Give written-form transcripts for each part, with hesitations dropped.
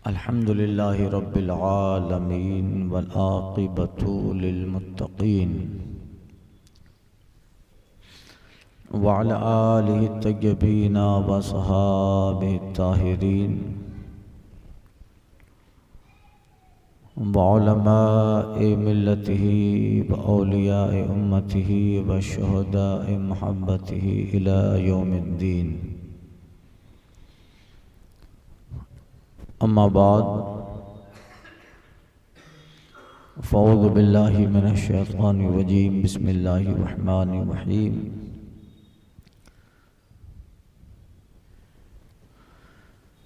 अल्हम्दुलिल्लाहि रब्बिल आलमीन वल आक़िबतु लिल मुत्तक़ीन व अला आलिहि तय्यबीन व सहाबिहि ताहिरीन व उलमाए मिल्लतिहि व औलियाए उम्मतिहि व शुहदाए मुहब्बतिहि इला यौमिद्दीन। अम्मा बाद फ़अऊज़ु बिल्लाहि मिनश शैतानिर रजीम बिस्मिल्लाहिर रहमानिर रहीम।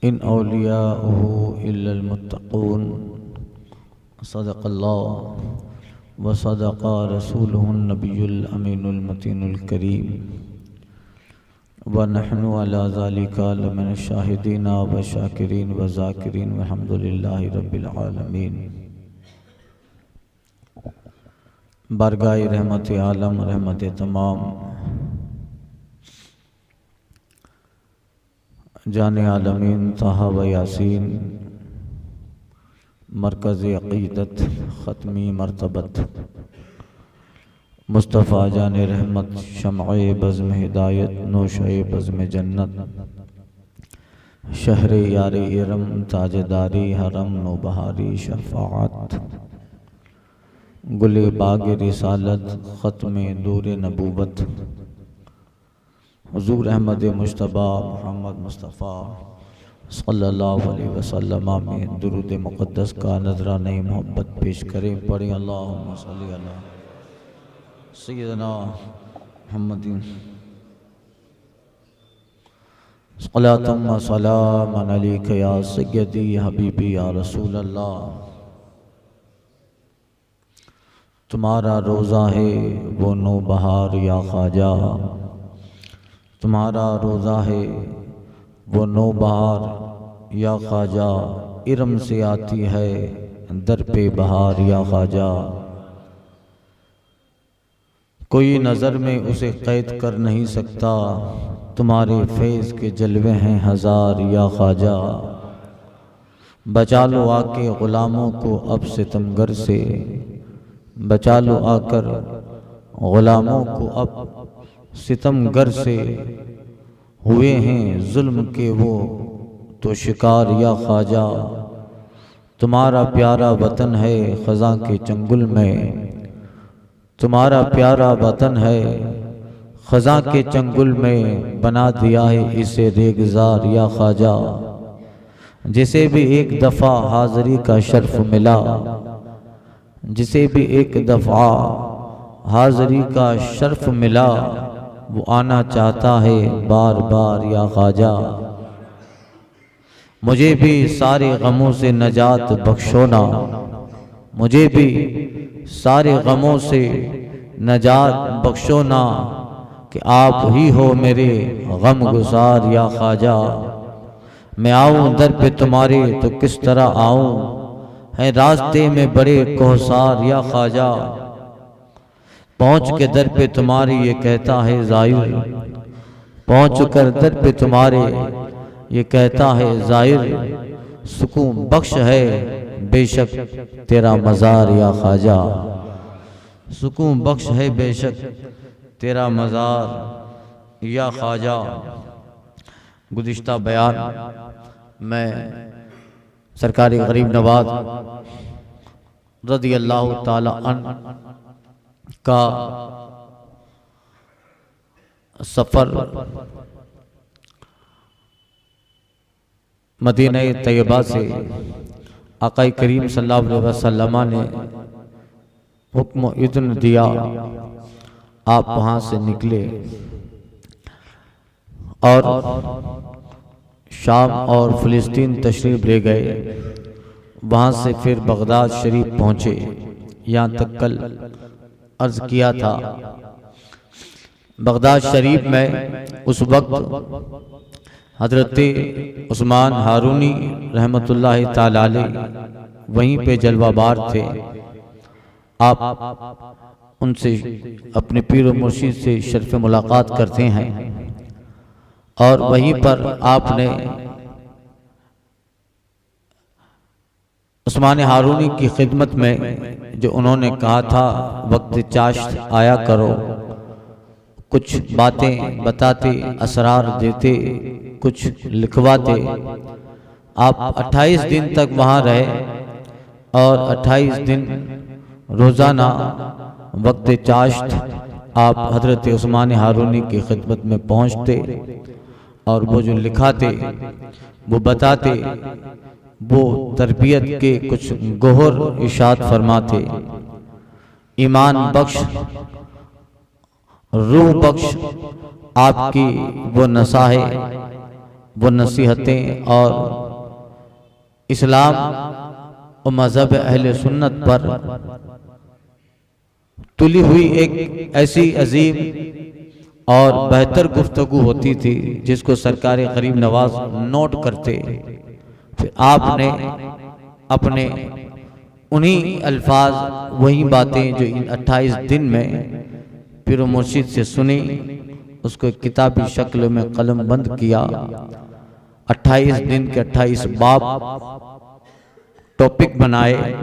इन औलियाउहु इल्लल मुत्तक़ून सदक़ल्लाहु व सदक़ रसूलुहुन नबियुल अमीनुल मतीनुल करीम व नहनु अला ज़ालिका लमिन शाहिदीन व शाकिरीन व ज़ाकिरीन वल्हम्दुलिल्लाहि रब्बिल आलमीन। बारगाह रहमत आलम रहमत तमाम जाने आलमीन ताहा व यासीन मरकज़ अक़ीदत ख़त्मी मरतबत मुस्तफ़ा जान रहमत शम्अ बज़्म हिदायत नोशे बज़्म जन्नत शहरे यारे इरम ताजदारी हरम नौबहारी शफ़ाअत गुले बाग रिसालत ख़त्म दूर नबूवत हुज़ूर अहमद मुज्तबा मोहम्मद मुस्तफ़ा सल्लल्लाहु अलैहि वसल्लम में दुरूद मुक़द्दस का नज़राने मोहब्बत पेश करें। पढ़ें अल्लाहुम्मा सल्ली अला सय्यदना मुहम्मदिन सलातम व सलामन अलैका या सय्यदी या हबीबी या रसूल अल्लाह। तुम्हारा रोज़ा है वो नो बहार या ख्वाजा, तुम्हारा रोज़ा है वो नो बहार या ख्वाजा, इरम से आती है दर पे बहार या ख्वाजा। कोई नज़र में उसे कैद कर नहीं सकता, तुम्हारे फैज़ के जलवे हैं हज़ार या ख्वाजा। बचा लो आके ग़ुलामों को अब सितमगर से, बचा लो आकर ग़ुलामों को अब सितमगर से। हुए हैं जुल्म के वो तो शिकार या ख्वाजा। तुम्हारा प्यारा वतन है ख़ज़ां के चंगुल में, तुम्हारा प्यारा वतन है ख़ज़ां के चंगुल में। बना दिया है इसे रेगज़ार या ख्वाजा। जिसे भी एक दफ़ा हाज़री का शर्फ मिला, जिसे भी एक दफ़ा हाज़री का शर्फ मिला, वो आना चाहता है बार बार या ख्वाजा। मुझे भी सारे गमों से नजात बख्शो ना, मुझे भी सारे गमों से नजात बख्शो ना, कि आप ही हो मेरे गम गुसार या ख्वाजा। मैं आऊँ दर पे तुम्हारे तो किस तरह आऊँ, है रास्ते में बड़े कोहसार या ख्वाजा। पहुँच के दर पे तुम्हारे ये कहता है ज़ाहिर, पहुँच कर दर पे तुम्हारे ये कहता है ज़ाहिर। सुकून बख्श है बेशक तेरा मज़ार या ख्वाजा, सुकून बख्श है बेशक तेरा मज़ार या ख्वाजा। गुज़िश्ता बयान मैं सरकारी गरीब नवाज रज़ी अल्लाह ताला अन्हु का सफ़र मदीना तैयबा से आक़ा करीम सल्लल्लाहु अलैहि वसल्लम ने हुक्म इज़्न दिया, आप वहाँ से निकले और शाम और फ़िलिस्तीन तशरीफ़ ले गए। वहाँ से फिर बगदाद शरीफ पहुँचे। यहाँ तक कल अर्ज़ किया था, बगदाद शरीफ में उस वक्त हज़रत उस्मान हारूनी रहमतुल्लाहि ताला अलैह वहीं पे जलवाबार थे। आप उनसे अपने पीर और मुर्शिद से शर्फ़ मुलाकात करते हैं और वहीं पर आपने उस्मान हारूनी की खिदमत में जो उन्होंने कहा था वक्त चाश्त आया करो, कुछ बातें बताते, असरार देते, कुछ लिखवाते। आप 28 दिन तक वहाँ रहे और 28 दिन रोज़ाना वक्त चाश्त आप हज़रत उस्मान हारूनी की खिदमत में पहुँचते और वो जो लिखाते, वो बताते, वो तरबियत के कुछ गोहर इशाद फरमाते। ईमान बख्श, रूह बख्श आपकी वो नसाहे, वो नसीहतें और इस्लाम और मज़हब अहले सुन्नत पर तुली हुई एक ऐसी अजीम और बेहतर गुफ्तगू होती थी जिसको सरकार गरीब नवाज नोट करते। फिर आपने अपने उन्हीं अल्फाज, वही बातें जो इन 28 दिन में पीर मुर्शिद से सुनी, उसको किताबी शक्ल में कलम बंद किया। 28 दिन के 28 बाब टॉपिक बनाए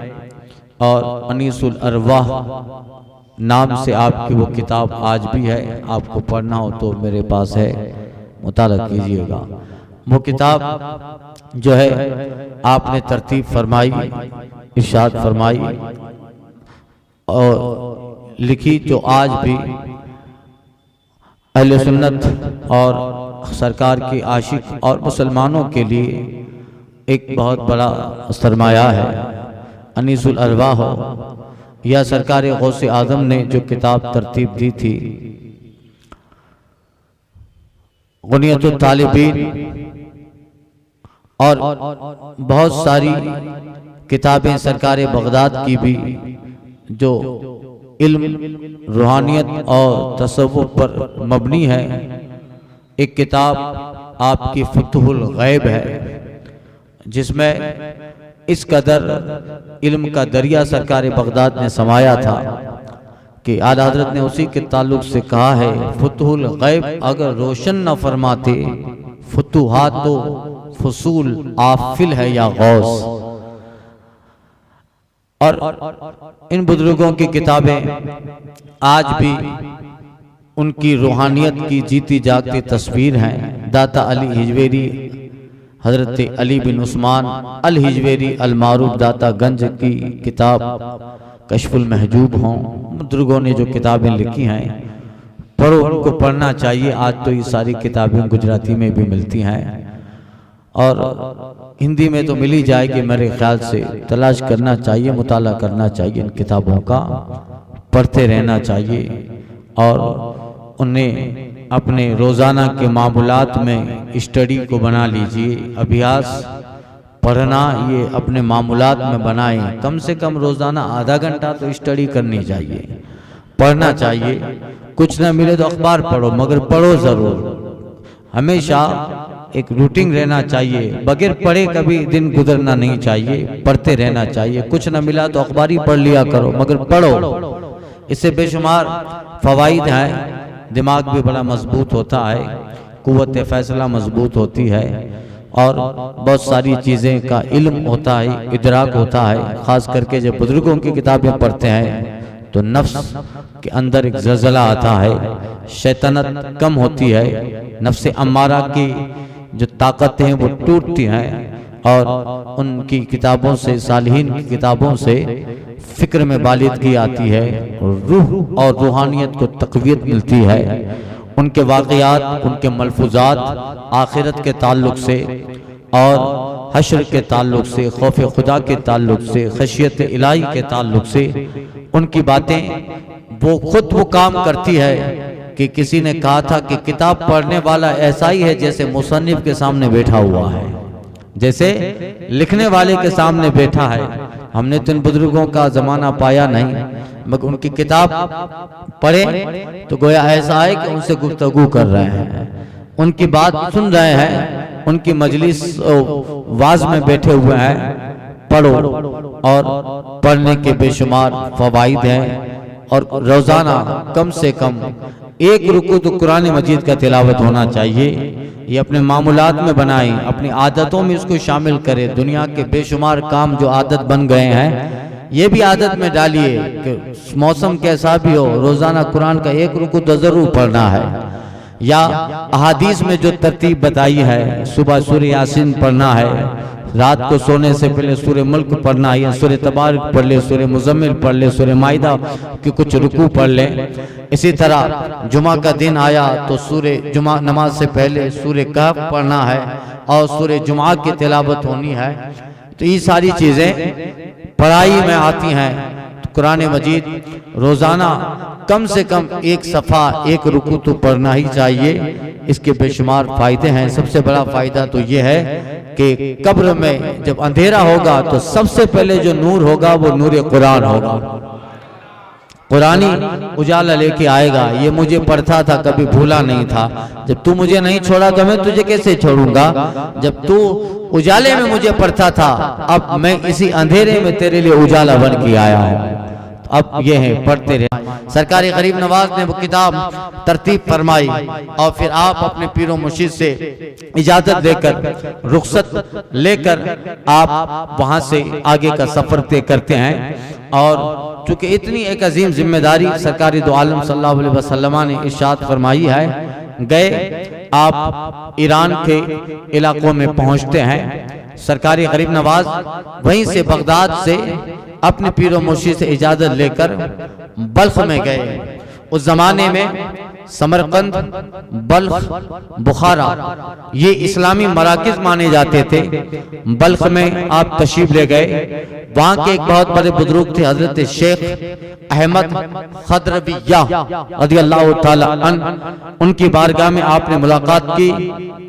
और अनीसुल अरवाह नाम से आपकी वो किताब आज भी है। आपको पढ़ना हो तो मेरे पास है, मुताला कीजिएगा। वो किताब जो है आपने तरतीब फरमाई, इरशाद फरमाई और लिखी, जो आज भी अहले सुन्नत और सरकार के आशिक और मुसलमानों के लिए एक बहुत बड़ा सरमाया है। अनीसुल अरवाह हो या सरकार गौसे आजम ने जो किताब तरतीब दी थी, गुनियतुत तालिबीन, और बहुत सारी किताबें सरकार बगदाद की भी जो इल्म, रूहानियत और तसव्वुफ पर मबनी है। एक किताब आपकी फतहुल गैब है, जिसमें इस कदर इल्म का दरिया सरकार बगदाद ने समाया था कि आला हज़रत ने उसी के ताल्लुक से कहा है, फतहुल गैब अगर रोशन न फरमाते, फतुहात तो फसूल आफिल है या गौस। और इन बुजुर्गों की किताबें आज भी उनकी रूहानियत की जीती जागती तस्वीर हैं। दाता अली हिजवेरी, हजरत अली बिन उस्मान अल हिजवेरी अल मारूफ दाता गंज की किताब कश्फुल महजूब हों, बुजुर्गों ने जो किताबें लिखी हैं पढ़ो, उनको पढ़ना चाहिए। आज तो ये सारी किताबें गुजराती में भी मिलती हैं और हिंदी में तो मिल ही जाएगी मेरे ख्याल से। तलाश करना चाहिए, मुताला करना चाहिए, इन किताबों का पढ़ते रहना चाहिए और उन्हें अपने रोज़ाना के मामूलात में स्टडी को बना लीजिए। अभ्यास पढ़ना ये अपने मामूलात में बनाएं। कम से कम रोज़ाना आधा घंटा तो स्टडी करनी चाहिए, पढ़ना चाहिए। कुछ ना मिले तो अखबार पढ़ो, मगर पढ़ो ज़रूर। हमेशा एक रूटीन रहना चाहिए, बगैर पढ़े कभी दिन गुजरना नहीं चाहिए, पढ़ते रहना चाहिए। कुछ ना मिला तो अखबार ही पढ़ लिया करो, मगर पढ़ो। इससे बेशुमार फ़वाइद हैं, दिमाग भी बड़ा मजबूत होता है, कुव्वत फैसला मजबूत होती है और बहुत सारी चीज़ें का इल्म होता है, इदराक होता है। ख़ास करके जब बुजुर्गों की किताबें पढ़ते हैं तो नफ्स के अंदर एक ज़लज़ला आता है, शैतानत कम होती है, नफ्स अम्मारा की जो ताकतें हैं वो टूटती हैं और उनकी किताबों से, सालिहीन की किताबों से फिक्र में बालिदगी आती है, रूह और रूहानियत को तक़वियत मिलती है। उनके वाक़यात, उनके मलफूज़ात आखिरत के ताल्लुक से और हश्र के ताल्लुक से, खौफ खुदा के ताल्लुक से, खशियत इलाही के ताल्लुक से, उनकी बातें वो खुद वो काम करती है कि किसी ने कहा था कि किताब पढ़ने वाला ऐसा ही है जैसे मुसन्निफ के सामने बैठा हुआ है, जैसे लिखने वाले के सामने बैठा है। हमने तो इन बुजुर्गों का ज़माना पाया नहीं, मगर उनकी किताब पढ़े तो गोया ऐसा है कि उनसे गुफ्तगू कर रहे हैं, उनकी बात सुन रहे हैं, उनकी मजलिस वाज में बैठे हुए हैं। पढ़ो और पढ़ने के बेशुमार फ़वाइद हैं और रोज़ाना कम से कम एक रुकू तो कुरान मजीद का तिलावत होना चाहिए। ये अपने मामूलात में बनाएं, अपनी आदतों में इसको शामिल करें। दुनिया के बेशुमार काम जो आदत बन गए हैं, ये भी आदत में डालिए कि मौसम कैसा भी हो, रोज़ाना कुरान का एक रुकू तो ज़रूर पढ़ना है। या अहादीस में जो तरतीब बताई है, सुबह सूरह यासीन पढ़ना है, रात को सोने से पहले सूरह मुल्क पढ़ना है, सूरह तबारक पढ़ ले, सूरह मुज़म्मिल पढ़ ले, सूरह माइदा के कुछ रुकू पढ़ ले। इसी तरह जुमा का दिन आया तो सूरह जुमा नमाज से पहले सूरह कहफ पढ़ना है और सूरह जुमा की तिलावत होनी है। तो ये सारी चीज़ें पढ़ाई में आती हैं। तो कुरान मजीद रोज़ाना कम से कम एक सफ़ा एक रुकू तो पढ़ना ही चाहिए। इसके बेशुमार फ़ायदे हैं। सबसे बड़ा फ़ायदा तो ये है कि कब्र में जब अंधेरा होगा तो सबसे पहले जो नूर होगा वो नूर कुरान होगा। कुरानी उजाला लेके आएगा। ये मुझे पढ़ता था, कभी भूला नहीं था। जब तू मुझे नहीं छोड़ा तो मैं तुझे कैसे छोड़ूंगा। जब तू उजाले में मुझे पढ़ता था, अब मैं इसी अंधेरे में तेरे लिए उजाला बन के आया हूँ। अब ये है, पढ़ते रहे। सरकारी गरीब नवाज ने वो किताब तरतीब फरमाई और फिर आप अपने पीरो मुर्शिद से इजाजत लेकर, रुखसत लेकर आप वहां से आगे का सफर तय करते हैं। और चूंकि इतनी एक अजीम जिम्मेदारी सरकारी दो आलम सल्लल्लाहु अलैहि वसल्लम ने इरशाद फरमाई है, गए आप ईरान के इलाकों में पहुंचते हैं। सरकारी गरीब नवाज वहीं से बगदाद से अपने पीरो मुर्शिद से इजाजत लेकर बल्ख में गए। उस जमाने में समरकंद, बल्ख, बुखारा ये इस्लामी मराकिज माने जाते थे। बल्ख में आप तशरीफ ले गए। वहाँ के एक बहुत बड़े बुजुर्ग थे हजरत शेख अहमद खदरविया रज़ियल्लाहु ताला अन्हु। उनकी बारगाह में आपने मुलाकात की।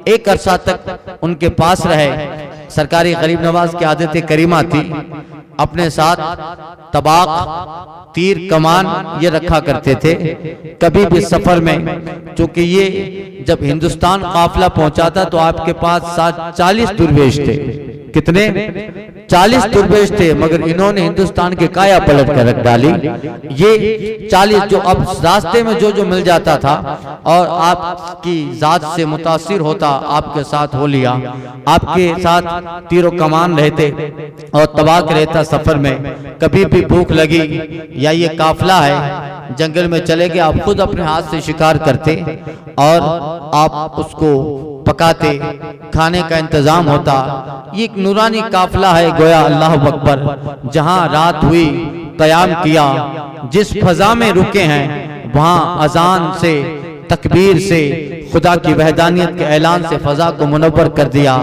एक अरसा तक उनके पास रहे। सरकारी गरीब नवाज की आदत करीमा थी, अपने साथ तबाक, तीर, कमान ये रखा करते थे। कभी भी सफर में, चूंकि ये जब हिंदुस्तान काफिला पहुंचाता तो आपके पास 40 दुर्वेश थे। कितने? 40 दुर्वेश थे, मगर इन्होंने हिंदुस्तान के काया पलट कर रख डाली। ये 40 जो अब रास्ते में जो जो मिल जाता था और आपकी जात से मुतासिर होता, आपके साथ हो लिया। आपके साथ तीरो कमान रहते और तबाक रहता। सफर में कभी भी भूख लगी या ये काफिला है, जंगल में चले गए, आप खुद अपने हाथ से शिकार करते और आप उसको पकाते, खाने का इंतजाम होता। ये एक नूरानी काफिला है, गोया अल्लाह अकबर। जहां रात हुई, क़याम किया, जिस फजा में रुके हैं वहां अजान से, तकबीर से, खुदा की वहदानियत के ऐलान से फजा को मुनव्वर कर दिया।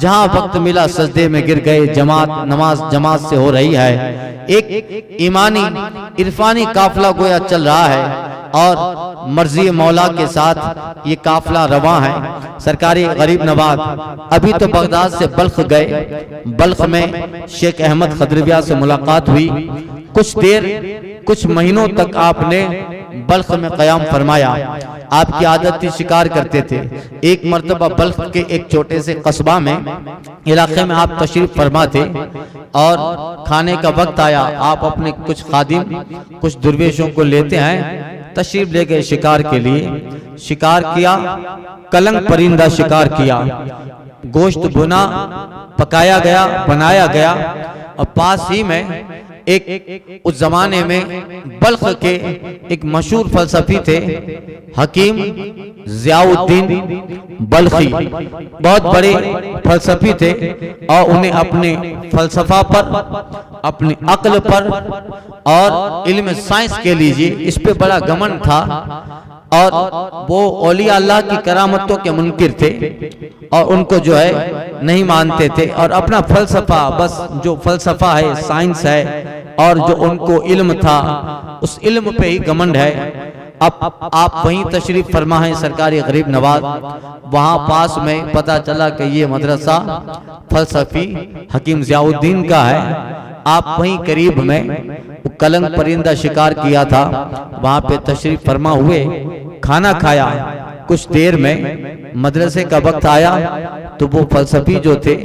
जहां वक्त मिला सजदे में गिर गए। जमात नमाज जमात से हो रही है। एक ईमानी इरफानी काफिला गोया चल रहा है और मर्जी मौला के साथ ये काफिला रवां है। सरकारी गरीब नवाज अभी तो बगदाद से बल्ख गए। बल्ख में शेख अहमद खदरविया से मुलाकात हुई। कुछ देर, कुछ महीनों तक आपने बल्ख में क़याम फरमाया। आपकी आदत थी, शिकार करते थे। एक मर्तबा बल्ख के एक छोटे से कस्बा में, इलाके में आप तशरीफ फरमा थे और खाने का वक्त आया। आप अपने कुछ खादिम, कुछ दुर्वेशों को लेते हैं, तशरीफ ले गए शिकार के लिए। शिकार किया, कलंक परिंदा शिकार किया। गोश्त भुना पकाया गया, बनाया गया। और पास ही में एक उस जमाने में बल्ख के एक मशहूर फलसफी थे, हकीम ज़ियाउद्दीन बल्खी। बहुत बड़े फलसफी थे और उन्हें अपने फलसफा पर, अपनी अक्ल पर और इल्म साइंस के लीजिए इस पे बड़ा घमंड था। और वो औलिया अल्लाह की करामतों के मुनकिर थे और उनको जो है नहीं मानते थे। और अपना फलसफा, बस जो फलसफा है, साइंस है और जो उनको इल्म था, उस इल्म पे ही घमंड है। अब आप वहीं तशरीफ फरमा है सरकारी गरीब नवाज। वहां पास में पता चला कि ये मदरसा फलसफी हकीम ज़ियाउद्दीन का है। आप वहीं करीब में कलंक परिंदा शिकार किया था, वहां पे तशरीफ फरमा हुए, खाना खाया। कुछ देर में मदरसे का वक्त आया तो वो फलसफी जो थे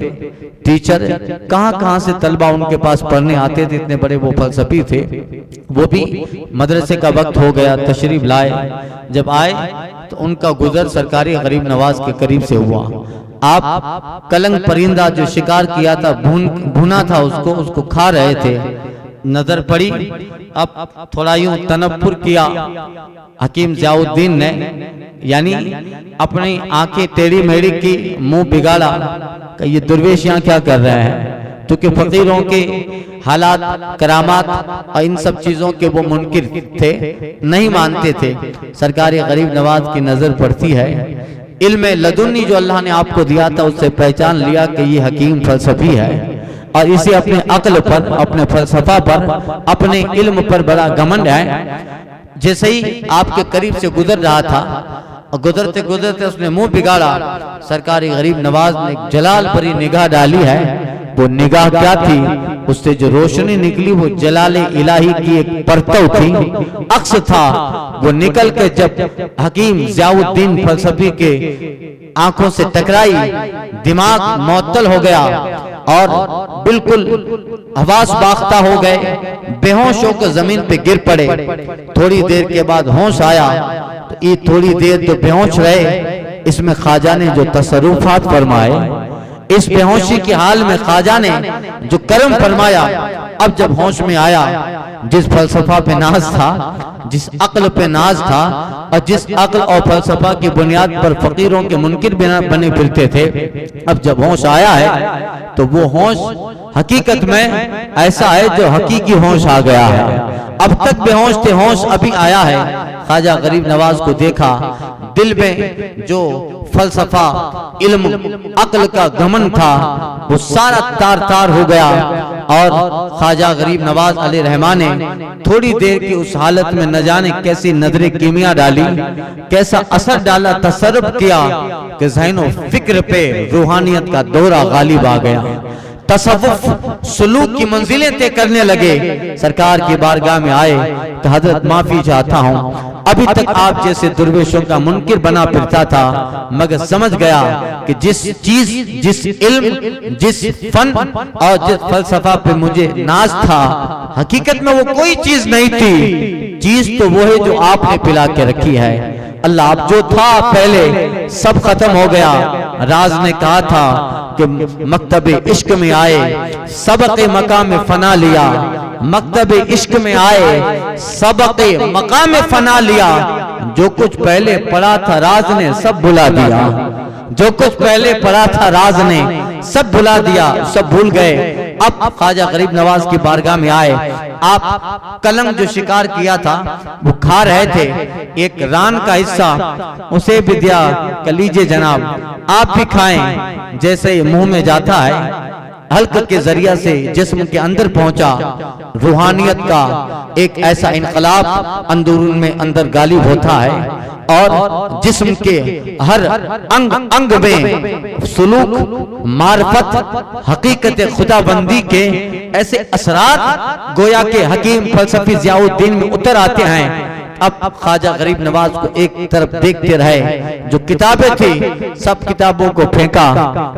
टीचर कहाँ से तलबा उनके पास पढ़ने आते थे, इतने बड़े वो फलसफी थे। वो भी मदरसे का वक्त हो गया, तशरीफ लाए, जब आए तो उनका गुजर सरकारी गरीब नवाज के करीब से हुआ। आप कलंग परिंदा जो शिकार किया था, भुना था, उसको खा रहे थे, नजर पड़ी। अब थोड़ा यूं तनफ्फुर किया हकीम ज़ियाउद्दीन ने, यानी अपनी आंखें टेढ़ी मेढ़ी की, मुंह बिगाड़ा कि ये दुर्वेश यहाँ क्या कर रहे हैं, क्योंकि फकीरों के हालात, करामात और इन सब चीज़ों के वो मुनकिर थे, नहीं मानते थे। सरकारी गरीब नवाज की नज़र पड़ती है, इल्म लदुन्नी जो अल्लाह ने आपको दिया था उससे पहचान लिया कि ये हकीम फलसफी है, और इसे अपने अक्ल पर, अपने फलसफा पर, अपने इल्म पर बड़ा घमंड है। जैसे ही आपके करीब से गुजर रहा था और गुजरते गुजरते उसने मुंह बिगाड़ा, सरकारी गरीब नवाज ने जलाल भरी निगाह डाली है। वो निगाह क्या थी, उससे जो रोशनी निकली वो जलाल इलाही की एक परतव थी, अक्स था। वो निकल के जब हकीम ज़ियाउद्दीन फलसफी के आंखों से टकराई, दिमाग मुअत्तल हो गया और बिल्कुल हवास बाख्ता हो गए, बेहोश होकर जमीन पे गिर पड़े। थोड़ी देर के बाद होश आया, तो ये थोड़ी देर तो बेहोश रहे, इसमें ख्वाजा ने जो तसर्रुफात फरमाए, इस बेहोशी के हाल में ख्वाजा ने जो करम फरमाया, अब जब होश में आया, जिस फलसफा पे नाज था, जिस अक्ल पे नाज था, और जिस अक्ल और फलसफा की बुनियाद पर फकीरों के मुनकिर बने फिरते थे, अब जब होश आया है तो वो होश हकीकत में ऐसा है जो हकीकी होश आ गया है। अब तक बेहोश थे, होश अभी आया है। ख्वाजा गरीब नवाज को देखा, दिल में जो फलसफा, इल्म, अक्ल का घमंड था वो सारा तार तार हो गया। और ख्वाजा गरीब नवाज अलैहि रहमान ने थोड़ी देर की उस हालत में न जाने कैसी नजरे कीमिया डाली, कैसा असर डाला, तसर्रुफ किया कि ज़हन फिक्र पे रूहानियत का दौरा गालिब आ गया। तसव्वुफ सुलूक की मंजिलें तय करने लगे। सरकार की बारगाह में आए तो हजरत माफी चाहता हूँ, अभी तक आप जैसे दुर्वेशों का मुनकिर बना फिरता था, मगर समझ गया कि जिस चीज, जिस इल्म, जिस फन और जिस फलसफा पे मुझे नाज था, हकीकत में वो कोई चीज नहीं थी। चीज तो वो है जो आपने पिला के रखी है। अल्लाह, आप जो था पहले सब खत्म हो गया। राज ने कहा था कि मकतब इश्क में आए, सबक मकाम फना लिया, मकतब इश्क में आए, सबक मकाम फना लिया। जो कुछ पहले पढ़ा था राज ने सब भुला दिया, जो कुछ पहले पढ़ा था राज ने सब भुला दिया, सब भूल गए। अब ख्वाजा गरीब नवाज की बारगाह में आए, आप कलंग जो शिकार किया था वो खा रहे थे, एक रान का हिस्सा उसे भी दिया कि लीजिए जनाब, आप भी खाएं। जैसे ही मुंह में जाता है, हल्क के जरिया से जिस्म के अंदर पहुंचा, रूहानियत का एक ऐसा इनकलाब अंदरून में अंदर गालिब होता है और जिस्म के हर अंग अंग में सुलूक, मार्फत, हकीकत खुदाबंदी के ऐसे असरात गोया के हकीम फलसफी ज़ियाउद्दीन में उतर आते हैं। अब ख्वाजा गरीब नवाज को एक तरफ देखते रहे, जो किताबें थी सब किताबों को फेंका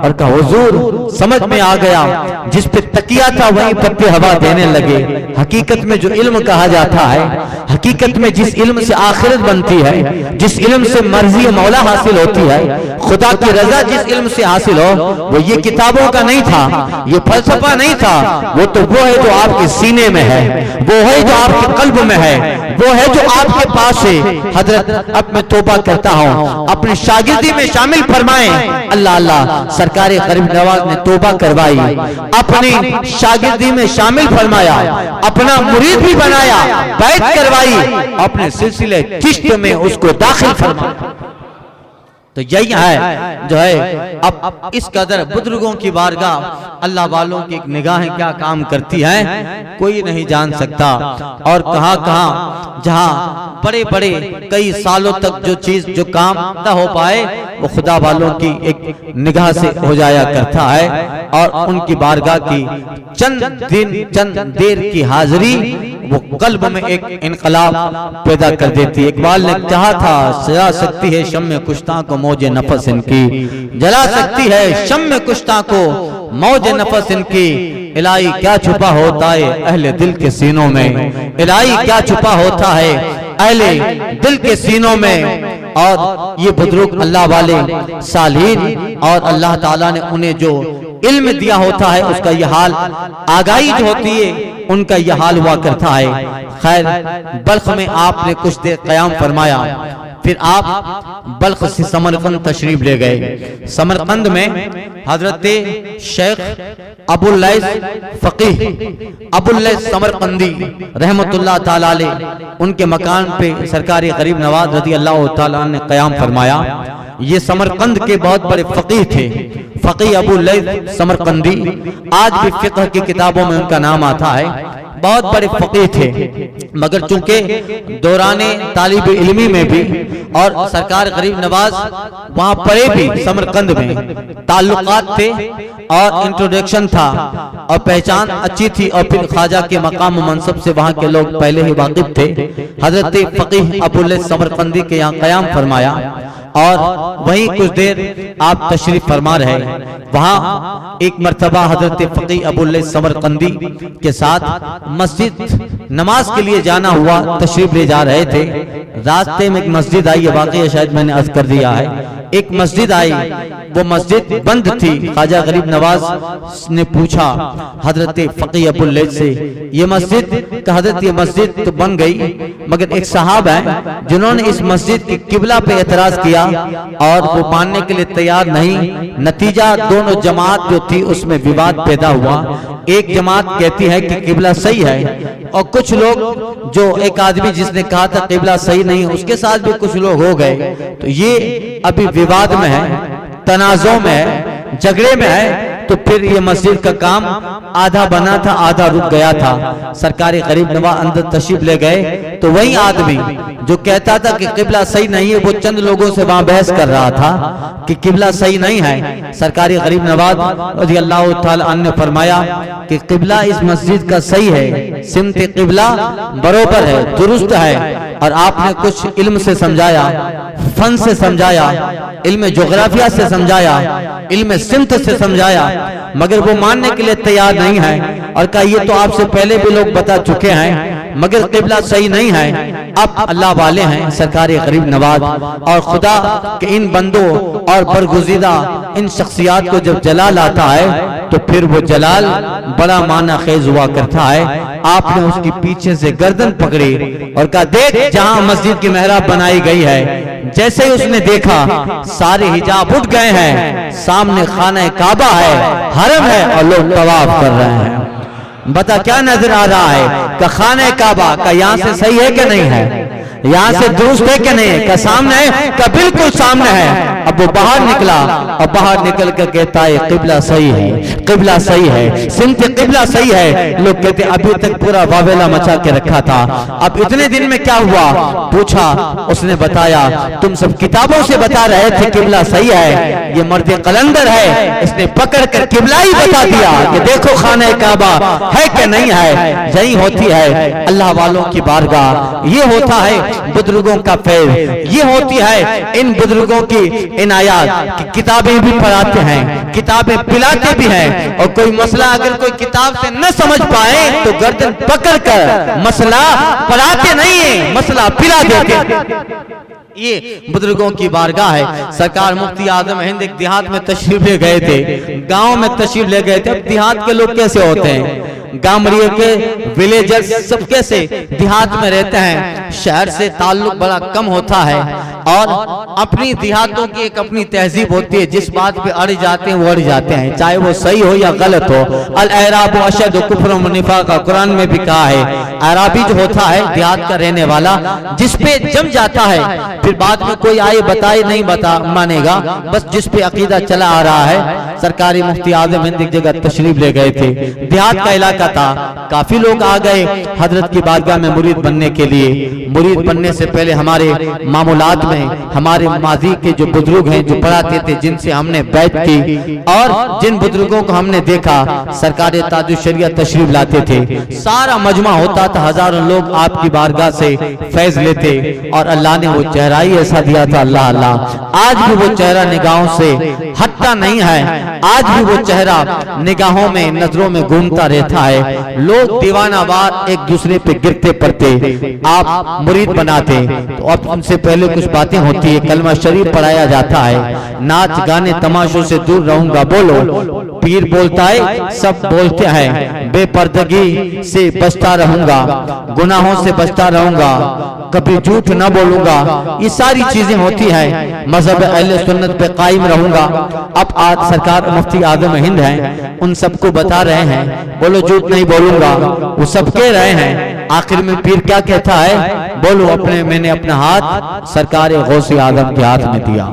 और कहा, हुजूर समझ में आ गया, जिस पे तकिया था वहीं पत्ते हवा देने लगे। हकीकत में जो इल्म कहा जाता है, हकीकत में जिस इल्म से आखिरत बनती है, जिस इल्म से मर्जी मौला हासिल होती है, खुदा की रजा जिस इल्म से हासिल हो, वो ये किताबों का नहीं था, ये फलसफा नहीं था, वो तो वो है जो आपके सीने में है, वो है जो आपके कल्ब में है, वो है जो आपके पास है। हजरत, अब मैं तौबा करता हूँ, अपनी शागिर्दी में शामिल फरमाएं। अल्लाह अल्लाह, सरकार गरीब नवाज ने तौबा करवाई, अपनी शागिर्दी में शामिल फरमाया, अपना मुरीद भी बनाया, बैत करवाई, अपने सिलसिले चिश्त में उसको दाखिल फरमाया। तो यही है जो है अब इस कदर बुजुर्गों की बारगाह, अल्लाह वालों की निगाहें क्या काम करती हैं कोई नहीं जान सकता। और कहां कहां जहां बड़े बड़े कई सालों तक जो चीज जो काम न हो पाए वो खुदा वालों की एक निगाह से हो जाया करता है। और उनकी बारगाह की चंद दिन, चंद देर की हाजिरी वो कल्ब में एक इनकलाब पैदा कर देती है। इकबाल ने कहा था, जला सकती है शम्मे कुश्ता को मौजे नफस इनकी, जला सकती है शम्मे कुश्ता को मौजे नफस इनकी। इलाही क्या छुपा होता है अहले दिल के सीनों में, इलाही क्या छुपा होता है अहले दिल के सीनों में। और ये बुजुर्ग अल्लाह वाले सालीन, और अल्लाह ताला ने उन्हें जो इल्म दिया होता है उसका यह हाल, आगाही जो होती है उनका यह हाल हुआ करता है। खैर, बल्ख में आपने कुछ देर क़याम फरमाया, फिर आप बल्ख से समरकंद तशरीफ ले गए। समरकंद में हजरत Sheikh Abul lace फ़क़ीह Abul lace Samarqandi रहमतुल्लाह ताला अलैह, उनके मकान पे सरकारी गरीब नवाज रज़ी अल्लाह ताला ने क़याम फरमाया। ये समरकंद के बहुत बड़े फ़क़ीह थे, फ़क़ीह अबुल लैस समरकंदी। आज भी फ़िक़्ह की किताबों में उनका नाम आता है। बहुत बड़े फ़क़ीह थे, मगर चूंकि दौराने तालिब इल्मी में भी और सरकार गरीब नवाज वहाँ पढ़े भी, समरकंद में ताल्लुकात थे और इंट्रोडक्शन था और पहचान अच्छी थी। और फिर ख्वाजा के मकाम मनसब से वहाँ के लोग पहले ही वाकिफ थे। हजरत फ़क़ीह अबुल लैस समरकंदी के यहाँ क़याम फरमाया और वहीं कुछ देर आप तशरीफ फरमा रहे। वहाँ एक मर्तबा हजरत फ़क़ीह अबुल लैस समरकंदी के साथ मस्जिद नमाज के लिए जाना हुआ, तशरीफ ले जा रहे थे। रास्ते में एक मस्जिद आई, वाक़या शायद मैंने अर्ज़ कर दिया है। एक मस्जिद आई, वो मस्जिद बंद थी। ख्वाजा गरीब नवाज ने पूछा हजरत फ़क़ीह अबुल लैस से, ये मस्जिद का हजरत, ये मस्जिद तो बन गई, मगर एक साहब है जिन्होंने इस मस्जिद के किबला पे एतराज किया और वो मानने के लिए तैयार नहीं। नतीजा दोनों जमात जो थी उसमें विवाद पैदा हुआ। एक जमात कहती है कि किबला सही है, और कुछ लोग, जो एक आदमी जिसने कहा था किबला सही नहीं, उसके साथ भी कुछ लोग हो गए। तो ये अभी विवाद में है, तनाज़ो में है, झगड़े में है। तो फिर ये मस्जिद का काम आधा बना था, आधा रुक गया था। सरकारी गरीब नवाज अंदर तशरीफ ले गए तो वही आदमी जो कहता था कि किबला सही नहीं है, वो चंद लोगों से वहां बहस कर रहा था कि किबला सही नहीं है। सरकारी गरीब नवाज रज़ी अल्लाह ताला अन्हु ने फरमाया कि किबला इस मस्जिद का सही है, सिमत किबला बरोबर है, दुरुस्त है। और आपने कुछ इल्म से समझाया, फन से समझाया, इल्म जोग्राफिया से समझाया, इल्म सिमत से समझाया, मगर वो मानने के लिए तैयार नहीं है। और कहा ये तो आपसे पहले भी लोग बता चुके हैं, मगर किबला सही नहीं है। अब अल्लाह वाले हैं सरकारी गरीब नवाज, और खुदा के इन बंदों और बरगुज़ीदा इन शख्सियात को जब जलाल आता है तो फिर वो जलाल बड़ा माना खेज हुआ करता है। आपने उसकी पीछे से गर्दन पकड़ी और कहा, देख जहां मस्जिद की मेहराब बनाई गई है। जैसे ही उसने देखा सारे हिजाब उठ गए हैं, सामने खाना काबा है, हरम है और लोग तवाफ कर रहे हैं। बता क्या नजर आ रहा है? का खाना काबा का यहाँ से सही है कि नहीं है, यहाँ से दुरुस्त है कि नहीं है? का सामने है? का बिल्कुल सामने है। अब वो बाहर निकला और बाहर निकल कर कहता है किबला सही है, किबला सही है, सिमत किबला सही है। लोग कहते अभी तक पूरा वावेला मचा के रखा था, अब इतने दिन में क्या हुआ? पूछा, उसने बताया तुम सब किताबों से बता रहे थे किबला सही है, ये मर्द कलंदर है, इसने पकड़ कर किबला ही बता दिया कि देखो खाना काबा है कि नहीं है। यही होती है अल्लाह वालों की बारगाह, ये होता है बुजुर्गों का फैज़, ये होती है इन बुजुर्गों की इनायत कि किताबें भी पढ़ाते हैं, किताबें पिलाते भी हैं। और कोई मसला अगर कोई किताब से न समझ पाए तो गर्दन पकड़ कर मसला पढ़ाते नहीं है, मसला पिला देते। ये बुजुर्गों की बारगाह है। सरकार मुफ्ती आजम हिंद एक देहात में तशरीफ ले गए थे, गांव में तशरीफ ले गए थे। अब देहात के लोग कैसे होते हैं, गामड़िए के विलेजर्स सब कैसे देहात में रहते हैं, शहर से ताल्लुक बड़ा कम होता है और अपनी देहातों की एक अपनी तहजीब होती है। जिस बात पे अड़ जाते हैं वो अड़ जाते हैं, चाहे वो सही हो या गलत हो। अल एराब अशद कुफ्र व निफाक, कुरान में भी कहा है। अराबी जो होता है देहात का रहने वाला, जिस पे जम जाता है, फिर बाद में कोई आए बताए नहीं बता मानेगा, बस जिस पे अकीदा चला आ रहा है। सरकारी मुफ्ती आजम हिंद एक जगह तशरीफ ले गए थे, देहात का इलाका इलाका था, काफी लोग आ गए हजरत की बारगाह में मुरीद बनने के लिए। मुरीद बनने से पहले हमारे मामूलात में हमारे माजी के जो बुजुर्ग हैं जो पढ़ाते थे, जिनसे हमने बैत की और जिन बुजुर्गों को हमने देखा सरकार ताजुश शरीयत तशरीफ लाते थे, सारा मजमा होता था, हजारों लोग आपकी बारगाह से फैज लेते और अल्लाह ने वो चेहरा ही ऐसा दिया था, अल्लाह अल्लाह। आज भी वो चेहरा निगाहों से हटता नहीं है, आज भी वो चेहरा निगाहों में नजरों में घूमता रहता है। लोग दीवानावार एक दूसरे पे गिरते पड़ते, आप मुरीद बनाते तो अब उनसे पहले कुछ बातें होती है, कलमा शरीफ पढ़ाया जाता है, नाच गाने तमाशों से दूर रहूंगा बोलो, पीर बोलता है सब बोलते हैं, बेपर्दगी से बचता रहूंगा, गुनाहों से बचता रहूंगा, कभी झूठ न बोलूंगा, ये सारी चीजें होती है, मजहब अहले सुन्नत पे कायम रहूंगा। अब आज सरकार मुफ्ती आजम हिंद हैं, उन सबको बता रहे हैं बोलो झूठ नहीं बोलूंगा, वो सब कह रहे हैं। आखिर में पीर क्या कहता है, बोलो अपने मैंने अपना हाथ सरकार गौसे आजम के हाथ में दिया,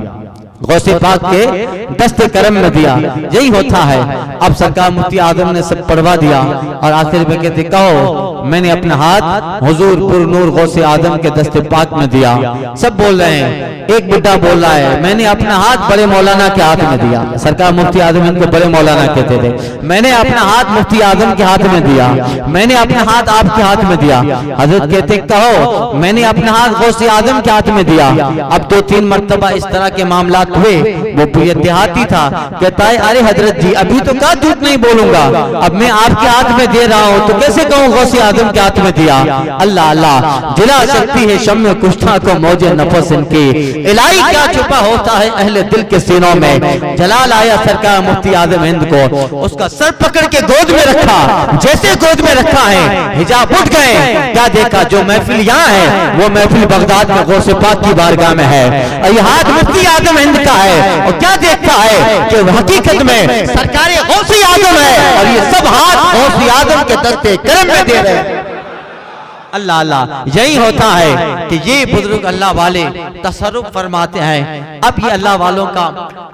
गौसे पाक के दस्ते करम में दिया, यही होता है। अब सरकार मुफ्ती आजम ने सब पढ़वा दिया और आखिर में कहते कहो मैंने अपना हाथ हुजूर पुर नूर गौसे आजम के दस्ते पाक में दिया। सब बोल रहे हैं, एक बुड्ढा बोल रहा है मैंने अपना हाथ बड़े मौलाना के हाथ में दिया। सरकार मुफ्ती आजम इनको बड़े मौलाना कहते थे, मैंने अपना हाथ मुफ्ती आजम के हाथ में दिया, मैंने अपना हाथ आपके हाथ में दिया। हजरत कहते कहो मैंने अपना हाथ गौसे आजम के हाथ में दिया। अब 2-3 मरतबा इस तरह के मामला हुए, वो देहाती था, कहता है अरे हजरत जी अभी तो क्या झूठ नहीं बोलूंगा, अब मैं आपके हाथ में दे रहा हूँ तो कैसे कहूँ गौसे आजम के हाथ में दिया। अल्लाह अल्लाह जिला सकती है शम्मे कुश्ता को मौजे नफस इनकी, इलाही क्या छुपा होता है अहले दिल के सीनों में। जलाल आया सरकार मुफ्ती आजम हिंद को, उसका सर पकड़ के गोद में रखा, जैसे गोद में रखा है हिजाब उठ गए। क्या देखा, जो महफिल यहाँ है वो महफिल बगदाद में गौसे पाक की बारगाह में है, और ये हाथ मुफ्ती आजम हिंद का है। और क्या देखता है कि हकीकत में सरकार गौसे आजम है और ये सब हाथ गौसे आजम के दस्ते करम में दे रहे हैं। अल्लाह अल्लाह, यही होता है कि ये बुजुर्ग अल्लाह वाले तसर्रुफ फरमाते हैं। अब ये अल्लाह वालों का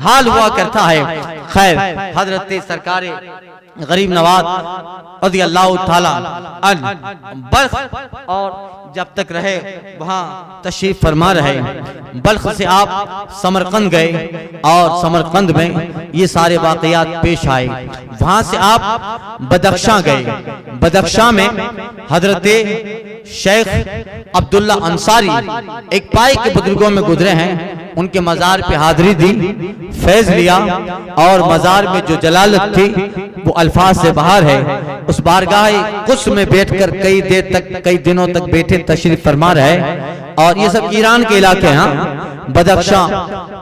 हाल हुआ करता है। खैर हजरत सरकार गरीब नवाज रज़ी अल्लाह ताला अन्हु बल्ख और जब तक रहे वहाँ तशरीफ फरमा रहे। बल्ख से आप समरकंद गए और समरकंद में ये सारे वाक़यात पेश आए। वहाँ से आप बदख्शां गए, बदख्शां में हजरत शेख अब्दुल्ला अंसारी एक पाए के बुजुर्गों में गुजरे हैं, उनके मजार पे हाजिरी दी, फैज लिया और मजार में जो जलालत थी वो अल्फाज से बाहर है। उस बारगाह कुछ में बैठकर कई देर तक कई दिनों तक बैठे तशरीफ फरमा रहे। और ये सब ईरान के इलाके हैं, बदख्शां,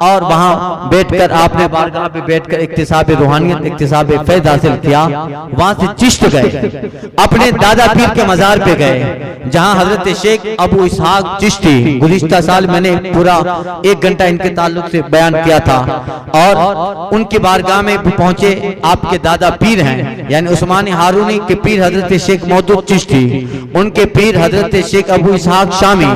और वहाँ बैठकर आपने बारगाह पे बैठकर इक्तिसाब रूहानियत इक्तिसाब फैज हासिल किया। वहाँ से चिश्त गए, अपने दादा पीर के मजार पे गए जहाँ हजरत शेख अबू इसहाक चिश्ती, गुज़िश्ता साल मैंने पूरा 1 घंटा इनके ताल्लुक से बयान किया था। और उनकी बारगाह में पहुंचे, आपके दादा पीर हैं यानी उस्मानी हारूनी के पीर हजरत शेख मौदूद चिश्ती, उनके पीर हजरत शेख अबू इसहाक शामी,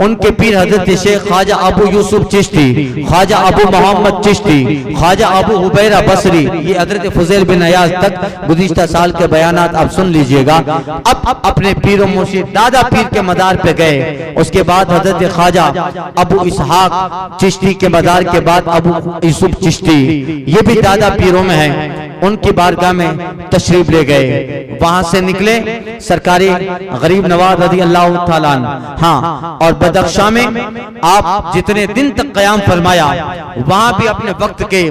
उनके पीर हजरत शेख ख्वाजा अबू यूसुफ चिश्ती, ख्वाजा अबू मोहम्मद चिश्ती, ख्वाजा अबू हुबैरा बसरी, ये हजरत फुज़ैल बिन अयाज तक गुज़िश्ता साल के बयानात आप सुन लीजिएगा। अब अपने पीर मुर्शिद दादा पीर के मदार पे गए। उसके बाद हजरत ख्वाजा अबू इसहाक चिश्ती के मदार के बाद अबू यूसुफ चिश्ती, ये भी दादा पीरों में है, उनकी बारगाह में तशरीफ ले गए। वहां से निकले सरकारी गरीब नवाज रज़ी अल्लाह ताला अन्हु। हाँ, और बदख्शां में आप जितने दिन तक क़याम फरमाया, वहां भी अपने वक्त के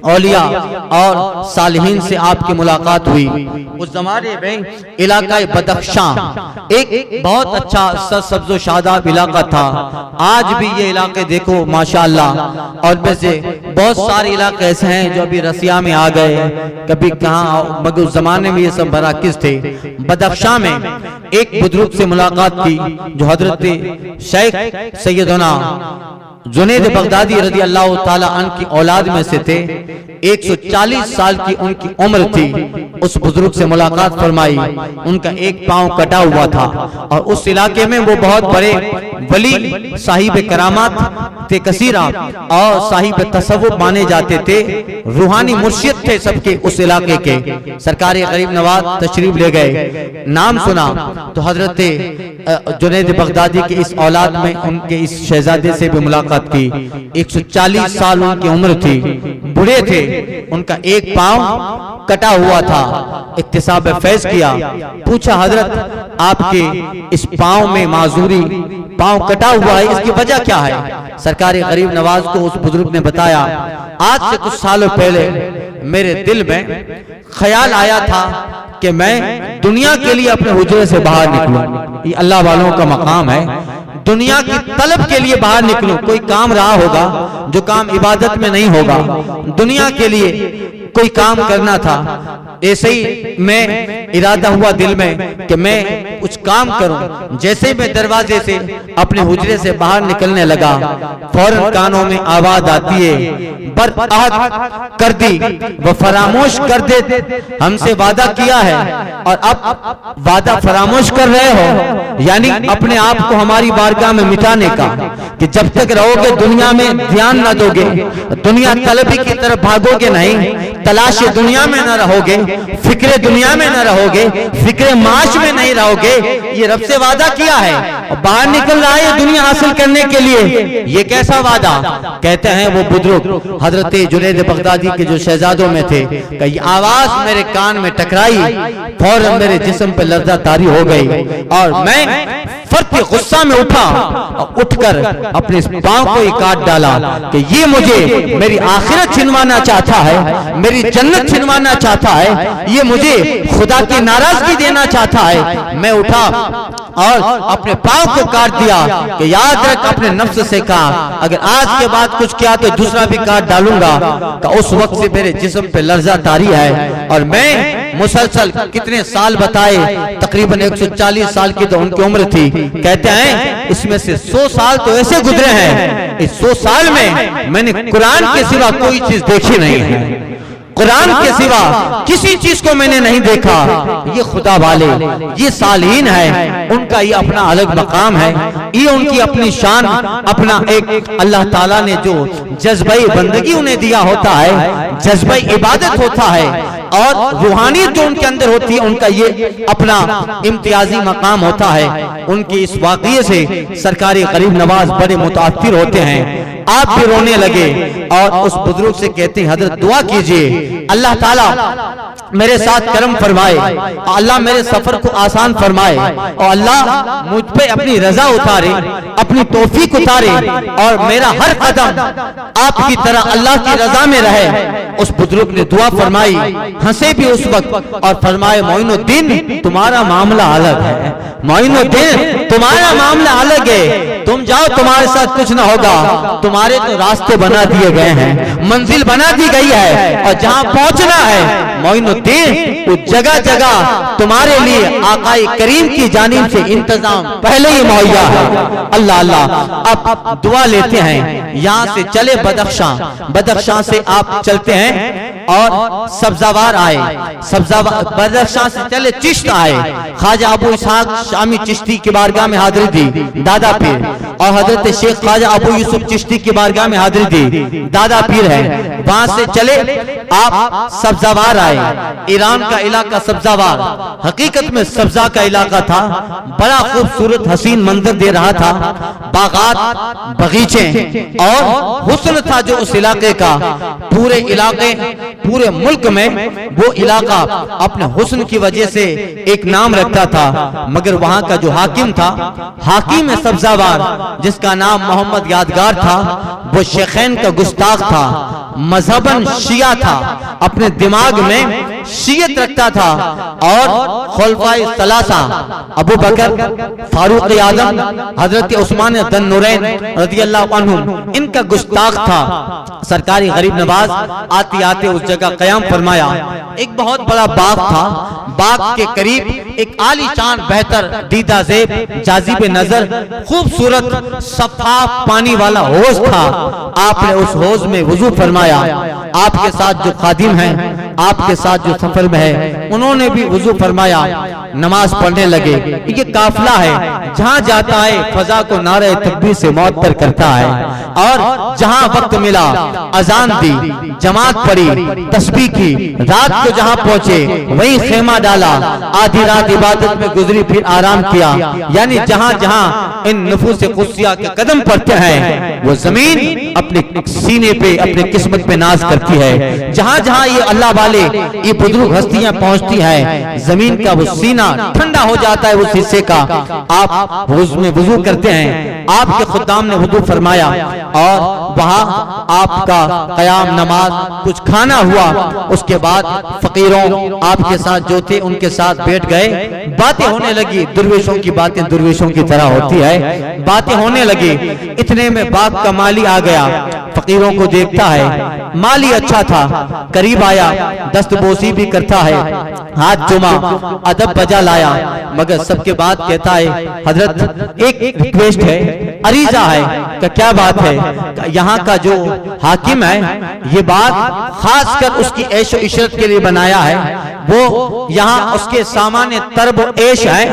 औलिया और सालिहीन से आपकी मुलाकात हुई। उस जमाने में इलाका बदख्शां एक बहुत अच्छा सरसब्ज़ो शादाब इलाका था। आज भी ये इलाके देखो माशाअल्लाह, और वैसे बहुत सारे इलाके ऐसे हैं जो अभी रसिया में आ गए, कभी कहाँ, मगर उस जमाने में ये सब मराकिज थे। बदख्शां में एक बुजुर्ग से मुलाकात की जो हजरत शेख सैयदना जुनैद बगदादी रज़ी अल्लाह ताला अन्हु की औलाद में से थे। 140 साल की उनकी उम्र थी। उस बुजुर्ग से मुलाकात फरमाई। उनका एक पांव कटा हुआ था और उस इलाके में वो बहुत बड़े वली, साहिब करामात थे कसीरा और साहिब तसव्वुफ माने जाते थे। रूहानी मुर्शिद थे सबके उस इलाके के। सरकार गरीब नवाज तशरीफ ले गए, नाम सुना तो हजरत जुनैद बगदादी के इस औलाद में उनके इस शहजादे से भी मुलाकात की। 140 साल उनकी उम्र थी, बूढ़े थे, उनका एक पांव कटा हुआ था। इक्तिसाब फैज किया, पूछा हजरत आपके इस पांव में माजूरी, पांव कटा हुआ है, इसकी वजह क्या है? सरकार गरीब नवाज को उस बुजुर्ग ने बताया, आज से कुछ सालों पहले मेरे दिल में ख्याल आया था कि मैं दुनिया के लिए अपने हुजरे से बाहर निकलूं। ये अल्लाह वालों का मकाम है, दुनिया की तलब के लिए बाहर निकलूं। कोई काम रहा होगा जो काम इबादत में नहीं होगा, दुनिया के लिए कोई काम करना था। ऐसे ही मैं इरादा हुआ दिल में कि मैं कुछ काम करूं। जैसे ही मैं दरवाजे से अपने हुजरे से बाहर निकलने लगा, फौरन कानों में आवाज आती है, बरअहद कर दी, वो फरामोश कर दे, हमसे वादा किया है और अब वादा फरामोश कर रहे हो, यानी अपने आप को हमारी बारगाह में मिटाने का, कि जब तक रहोगे दुनिया में ध्यान न दोगे, दुनिया तलबी की तरफ भागोगे नहीं, तलाश दुनिया में न रहोगे, फिक्रे दुनिया में न रहोगे, फिक्रे माश में नहीं रहोगे। ये रब से वादा किया है और बाहर निकल रहा है दुनिया हासिल करने के लिए। ये कैसा वादा? कहते हैं वो बुजुर्ग हजरत जुनैद बगदादी के जो शहजादों में थे, कि आवाज मेरे कान में टकराई, फौरन मेरे जिस्म पे लर्जा तारी हो गई और मैं फर्क गुस्सा में उठा और उठकर अपने पांव को ही काट डाला कि ये मुझे मेरी आखिरत छिनवाना चाहता है, मेरी जन्नत छिनवाना चाहता है, ये मुझे खुदा की नाराजगी देना चाहता है। मैं उठा और अपने पांव को काट दिया कि याद रख, अपने नफ्स से कहा अगर आज के बाद कुछ किया तो दूसरा भी काट डालूंगा। कि उस वक्त से मेरे जिस्म पे लर्जा तारी है और मैं मुसलसल कितने साल बताए, तकरीबन 140 साल की तो उनकी उम्र थी। कहते हैं इसमें से 100 साल तो ऐसे गुजरे हैं, इस 100 साल में मैंने कुरान के सिवा कोई चीज देखी नहीं है, कुरान के सिवा किसी चीज को मैंने नहीं देखा। ये खुदा वाले, ये सालीन है, उनका ये अपना अलग मकाम है, ये उनकी अपनी शान, अपना एक अल्लाह ताला ने जो जज्बे बंदगी उन्हें दिया होता है, जज्बे इबादत होता है और रूहानियत जो उनके अंदर होती है, उनका ये अपना इम्तियाजी मकाम होता है। उनकी इस वाक़ये से सरकारी गरीब नवाज बड़े मुतासिर होते हैं। आप भी रोने लगे और उस बुजुर्ग से कहते हैं हजरत दुआ कीजिए, अल्लाह ताला मेरे साथ करम फरमाए, अल्लाह मेरे सफर को आसान फरमाए और अल्लाह मुझ पे अपनी रजा उतारे, अपनी तौफीक उतारे और मेरा हर कदम आपकी तरह अल्लाह की रजा में रहे। उस बुजुर्ग ने दुआ फरमाई, हंसे भी उस वक्त और फरमाए मोइनुद्दीन तुम्हारा मामला अलग है, मोइनुद्दीन तुम्हारा मामला अलग है, तुम जाओ तुम्हारे साथ कुछ ना होगा, तुम्हारे तो रास्ते बना दिए गए हैं, मंजिल बना दी गई है और जहां पहुंचना है मोइनुद्दीन उस जगह जगह तुम्हारे लिए आकाए करीम की जानिब से इंतजाम पहले ही मुहैया है। अल्लाह अल्लाह। अब दुआ लेते हैं, यहाँ से चले बदख्शां, बदख्शां से आप चलते हैं और सब्जावार आए, बदख्शां से चले चिश्त आए, ख्वाजा अबू इसहाक शामी चिश्ती की बारगाह में हाजिरी दी दादा पीर, और हजरत शेख ख्वाजा अबू यूसुफ चिश्ती की बारगाह में हाजिरी दी दादा पीर है। वहां से चले आप सब्जावार आए, ईरान का इलाका सब्जावार हकीकत में सब्जा का इलाका था, बड़ा खूबसूरत हसीन मंजर दे रहा था, बागात बगीचे और हुस्न था जो उस इलाके का। पूरे इलाके पूरे मुल्क में वो इलाका अपने हुस्न की वजह से एक नाम रखता था, मगर वहां का जो हाकिम था, हाकिम सब्जावार जिसका नाम मोहम्मद यादगार था, वो शेखैन का गुस्ताख था, मजहबन शिया था, अपने दिमाग में शियत रखता था और खुलफाए सलासा अबू बकर, फारूक आजम, हजरत उस्मान ज़ुन्नूरैन रज़ियल्लाहु अन्हुम इनका गुस्ताख था। सरकारी गरीब नवाज आते आते उस जगह क़याम फरमाया। एक बहुत बड़ा बाग था, बाग के करीब एक आलीशान बेहतर दीदा ज़ेब जाजिब नजर खूबसूरत सफाफ पानी वाला हौज था। आपने उस हौज में वुजू फरमाया। आपके साथ जो खादिम हैं, आपके साथ जो सफर में है, उन्होंने भी वुजू फरमाया, नमाज पढ़ने लगे। ये काफिला है, जहाँ जाता है फजा को नारे तकबीर से मुअत्तर करता है और जहाँ वक्त मिला अजान दी, जमात पढ़ी, तस्बीह की, रात को जहाँ पहुँचे वहीं खेमा डाला, आधी रात इबादत में गुजरी, फिर आराम किया। यानी जहाँ जहाँ इन नफूस कुद्सिया के कदम पड़ते हैं वो जमीन अपने सीने पे, अपने किस्मत पे नाज करती है। जहाँ जहाँ ये अल्लाह वाले, ये बुजुर्ग हस्तियां पहुँचती है, जमीन का वो सीना ठंडा हो जाता है उस हिस्से का। आप उसमें वुजू करते हैं, आपके खुदाम ने वुजू फरमाया और वहाँ आपका क़याम नमाज कुछ खाना हुआ। उसके बाद फकीरों आपके साथ जो थे उनके साथ बैठ गए, बातें होने लगी। दुर्वेशों की बातें दुर्वेशों की तरह होती है, बातें होने लगी। इतने में बाग का माली आ गया, फकीरों को देखता है, माली अच्छा था, करीब आया, दस्तबोसी भी करता है, हाथ जुमा, अदब बजा लाया, मगर सबके बाद कहता है हजरत एक रिक्वेस्ट है, अरीजा है। क्या बात है? यहाँ का जो हाकिम है ये बात खासकर उसकी ऐशो इशरत के लिए बनाया है, वो यहाँ उसके सामान्य तरब ऐश है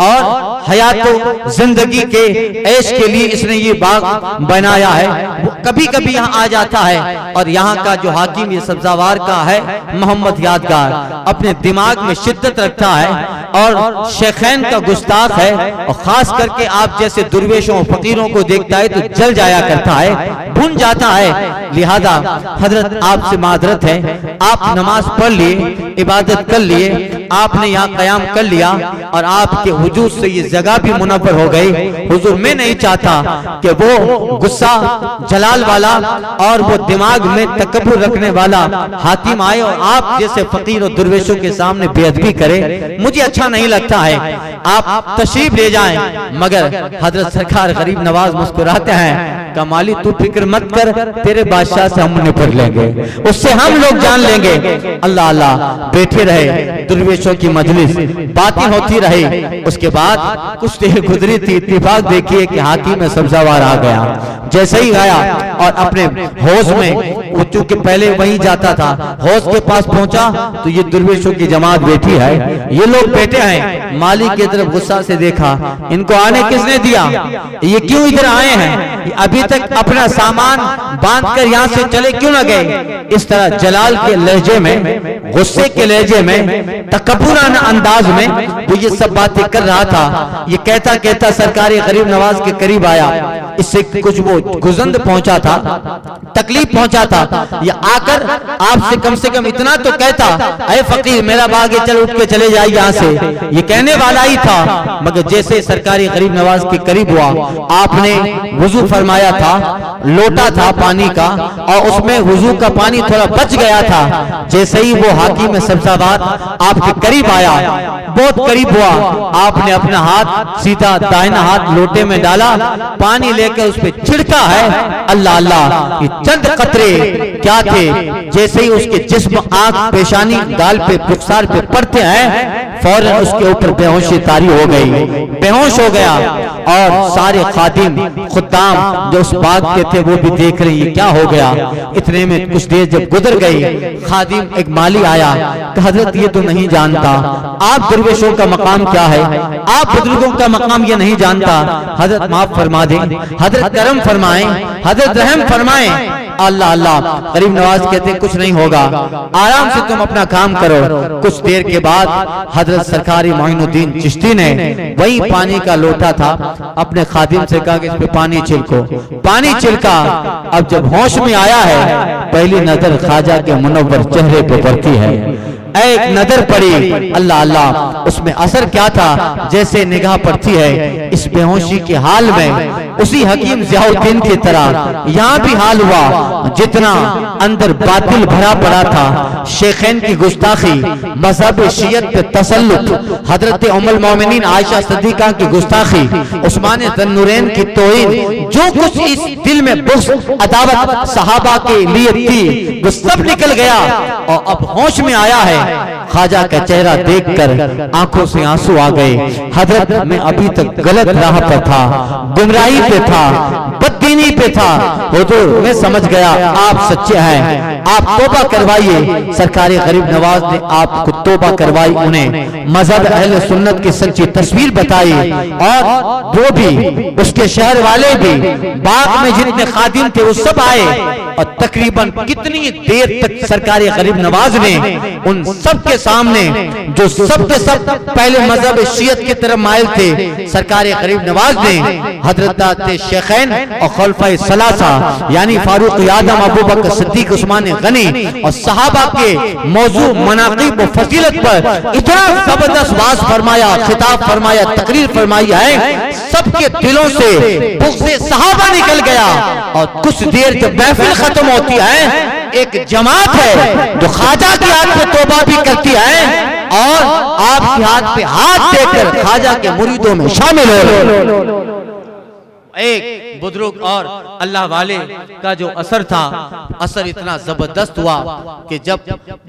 और हयातो जिंदगी के ऐश के लिए इसने ये बाग बनाया है। वो कभी कभी यहाँ आ जाता है और यहाँ का जो हाकिम ये सब्जावार का है मोहम्मद यादगार, अपने दिमाग में शिद्दत रखता है और शेखैन का गुस्ताख है और खास करके आप जैसे दुर्वेशों फकीरों को देखता है तो जल जाया करता है, भून जाता है। लिहाजा हजरत आपसे माजरत है, आप नमाज पढ़ लिए, इबादत कर लिए, आपने यहाँ क़याम कर लिया और आपके हुजूर से ये जगह भी मुनव्वर हो गई। हुजूर मैं नहीं चाहता कि वो गुस्सा जलाल वाला और वो दिमाग में तकब्बुर रखने वाला हाकिम आए और आप जैसे फकीर और दुर्वेशों के सामने बेअदबी करे, मुझे अच्छा नहीं लगता है, आप तशरीफ ले जाएं। मगर हजरत सरकार गरीब नवाज मुस्कुराते हैं, कमाली तू फिक्र मत कर, तेरे बादशाह से हम निपट लेंगे, उससे हम लोग जान लेंगे। अल्लाह अल्लाह बैठे रहे, दुर्वेशों की मजलिस, बातें होती रही। उसके बाद कुछ देर गुजरी थी, इत्तेफाक देखिए कि हाकिम सब्जावार आ गया। जैसे ही आया और अपने हौज में, वो चूंकि पहले वहीं जाता था, हौज के पास पहुंचा तो ये दुर्वेशों की जमात बैठी है, ये लोग बैठे हैं। मालिक की तरफ गुस्सा से देखा, इनको आने किसने दिया, ये क्यों इधर आए हैं, अभी तक अपना सामान बांधकर यहाँ से चले क्यों न गए। इस तरह जलाल के लहजे में, गुस्से के लहजे में, तकब्बुराना अंदाज में वो ये सब बातें कर रहा था। ये कहता कहता सरकारी गरीब नवाज के करीब आया, इससे कुछ वो गुजंद पहुंचा था, तकलीफ पहुंचा था। ये आकर आपसे कम से कम इतना तो कहता, अरे फकीर मेरा बाग है, चल उठ के चले जाइए यहाँ से, ये कहने वाला ही था। मगर जैसे सरकारी गरीब नवाज के करीब हुआ, आपने वुजू फरमाया था, लोटा था पानी का और उसमें वुजू का पानी थोड़ा बच गया था। जैसे ही वो हाकिम सब्जावार आपके करीब आया, बहुत करीब हुआ, आपने अपना हाथ सीधा दाहिना हाथ लोटे में डाला, पानी लेकर उस पर छिड़का है। अल्लाह अल्लाह, ये चंद कतरे क्या थे, जैसे ही उसके जिस्म, आंख, पेशानी, गाल पे, रुखसार पे पड़ते हैं, फौरन उसके ऊपर बेहोशी तारी हो गई, बेहोश हो गया। और सारे खादिम खुद्दाम जो उस बाग के थे वो भी देख रहे हैं क्या हो गया। इतने में कुछ देर जब गुजर गई, खादिम एक माली आया, हजरत ये तो नहीं जानता आप दुर्वेशों का मकाम क्या है, आप बुजुर्गों का मकाम ये नहीं जानता। हजरत माफ फरमा दें, हजरत करम फरमाएं, हजरत रहम फरमाएं। अल्लाह अल्लाह, गरीब नवाज कहते कुछ नहीं होगा, आराम से तुम अपना काम करो। कुछ देर के बाद हजरत सरकारी मोइनुद्दीन चिश्ती ने वही पानी का लोटा था, अपने खादिम से कहा कि इस पे पानी छिड़को, पानी छिड़का। अब जब होश में आया है, पहली नजर ख्वाजा के मुनव्वर चेहरे पे पड़ती है, एक नजर पड़ी, अल्लाह अल्लाह, उसमें असर क्या था, जैसे निगाह पड़ती है इस बेहोशी के हाल में उसी हकीम ज़ियाउद्दीन की तरह यहाँ भी हाल हुआ। जितना अंदर बातिल भरा पड़ा था, शेखैन की गुस्ताखी, मजहब शियत पे तसल्लुत, हजरत उम्मुल मोमिनीन आयशा सिद्दीका की गुस्ताखी, उस्मान ज़न्नुरैन की तौहीन, जो कुछ इस दिल में बुग़्ज़ अदावत सहाबा के लिए थी वो सब निकल गया और अब होश में आया है। ख्वाजा का चेहरा देखकर आंखों से आंसू आ गए। हजरत मैं अभी तक गलत राह पर था, गुमराही पे था, बददीनी पे था। हुजूर मैं समझ गया आप सच्चे हैं, आप तौबा करवाइए। सरकार गरीब नवाज ने आपको तौबा करवाई, उन्हें मजहब अहले सुन्नत की सच्ची तस्वीर बताई और वो भी उसके शहर वाले भी, बाग में जितने खादिम थे वो सब आए और तकरीबन कितनी देर तक सरकार गरीब नवाज ने उन सब के सामने, जो सब के सब पहले मजहब शियत की तरफ माइल थे, सरकार गरीब नवाज ने हजरत शेखैन और खुलफाए सलासा यानी फारूक आज़म, अबू बकर सिद्दीक, उस्मान गनी और सहाबा के मौजू, मनाक़िब और फजीलत पर इतना जबरदस्त वाज फरमाया, खिताब फरमाया, तकरीर फरमाई है। सबके दिलों से बुग़्ज़े सहाबा निकल गया और कुछ देर जब महफिल खत्म होती है, एक जमात है जो ख्वाजा की हाथ पे तौबा भी करती है और आपके हाथ पे हाथ देकर ख्वाजा के मुरीदों में शामिल हो। एक बुजुर्ग और अल्लाह वाले का जो असर था, असर इतना जबरदस्त हुआ कि जब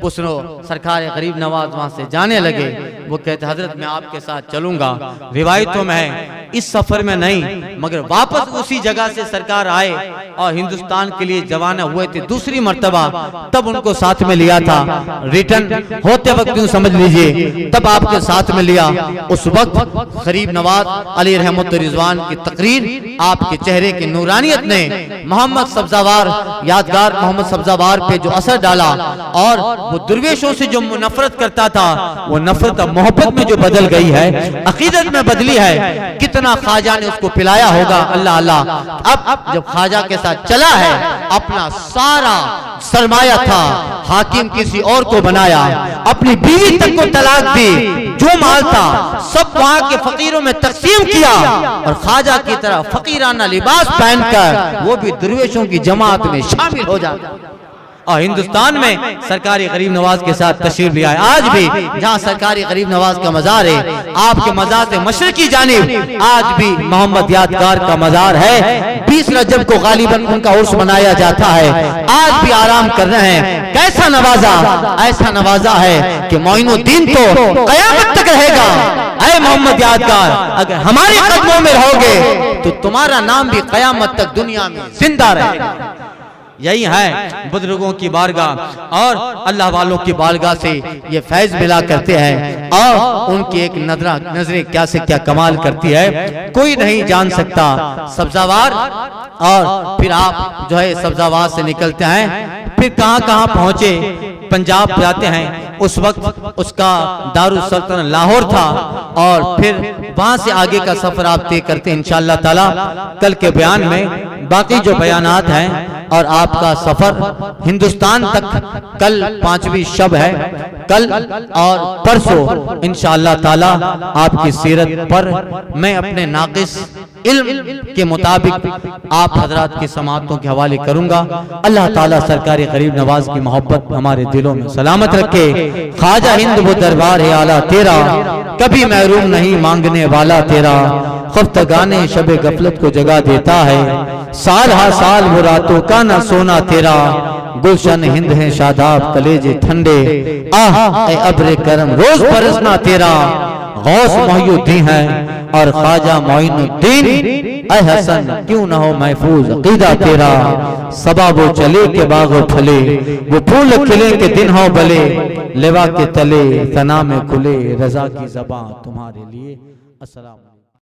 उसने सरकार गरीब नवाज वहां से जाने लगे, वो कहते हजरत मैं आपके साथ चलूंगा। रिवायतों में है इस सफर में नहीं, मगर वापस उसी जगह से सरकार आए और हिंदुस्तान के लिए जवाना हुए थे दूसरी मर्तबा, तब उनको साथ में लिया था। रिटर्न होते वक्त यूं समझ लीजिए तब आपके साथ में लिया। उस वक्त गरीब नवाज अली रहमत रिजवान की तकरीर, आपके चेहरे की नूरानियत ने मोहम्मद सब्जावार, यादगार मोहम्मद सब्जावार पे जो असर डाला और वो दुर्वेशों से जो नफरत करता था वो नफरत मोहब्बत में जो बदल गई है, अकीदत में बदली है। कितना ख्वाजा ने उसको पिलाया होगा, अल्लाह अल्लाह। अब जब ख्वाजा के साथ चला है, अपना सारा सरमाया था हाकिम किसी और को बनाया, अपनी बीवी तक को तलाक दी, जो माल था सब वहां के फकीरों में तकसीम किया और ख्वाजा की तरह फकीराना लिबास पहनकर वो भी दुर्वेशों की जमात में शामिल हो जाता और हिंदुस्तान में सरकारी गरीब नवाज के साथ तशरीफ लिया है। आज भी जहाँ सरकारी गरीब नवाज का मजार है, आपके मजार से मशरकी जानिब आज भी मोहम्मद यादगार का मजार है। 20 रजब को गालिबन उनका उर्स मनाया जाता है। आज भी आराम कर रहे हैं। कैसा नवाजा, ऐसा नवाजा है कि मोइनुद्दीन तो कयामत तक रहेगा। ऐ मोहम्मद यादगार, अगर हमारे कदमों में रहोगे तो तुम्हारा नाम भी कयामत तक दुनिया में जिंदा रहेगा। यही है बुजुर्गों की बारगाह और अल्लाह वालों की बारगाह से ये फैज मिला करते हैं और उनकी एक नजरें क्या से क्या कमाल करती है, कोई नहीं जान सकता। सब्जावार और फिर आप जो है सब्जावार से निकलते हैं, फिर कहाँ कहाँ पहुँचे, पंजाब जाते हैं। उस वक्त उसका दारुल सल्तनत लाहौर था और फिर वहां से आगे का सफर आप तय करते हैं इंशाअल्लाह ताला कल के बयान में। बाकी जो बयानात हैं और आपका सफर हिंदुस्तान तक, कल 5वीं शब है, कल और परसों इंशाअल्लाह ताला आपकी सीरत पर मैं अपने नाकिस इल्म के मुताबिक आप हजरात की समातों के हवाले करूंगा। अल्लाह ताला सरकार गरीब नवाज की मोहब्बत हमारे दिलों में सलामत रखे। ख्वाजा हिंद वो दरबार है आला तेरा, कभी महरूम नहीं मांगने वाला तेरा। खफ्तगाने शबे गफलत को जगा देता है, साल हा साल वो रातों का न सोना तेरा। गुलशन हिंद है शादाब कलेजे ठंडे, आह ए अब्रे करम रोज बरसना तेरा। गौस मोहिउद्दीन है और ख्वाजा मोइनुद्दीन, ऐ हसन क्यों न हो महफूज अकीदा तेरा। सबा वो चले के बागो फले, वो फूल खिले के दिन हो भले। लेवा के तले सना में खुले रजा की ज़बां तुम्हारे लिए। अस्सलाम।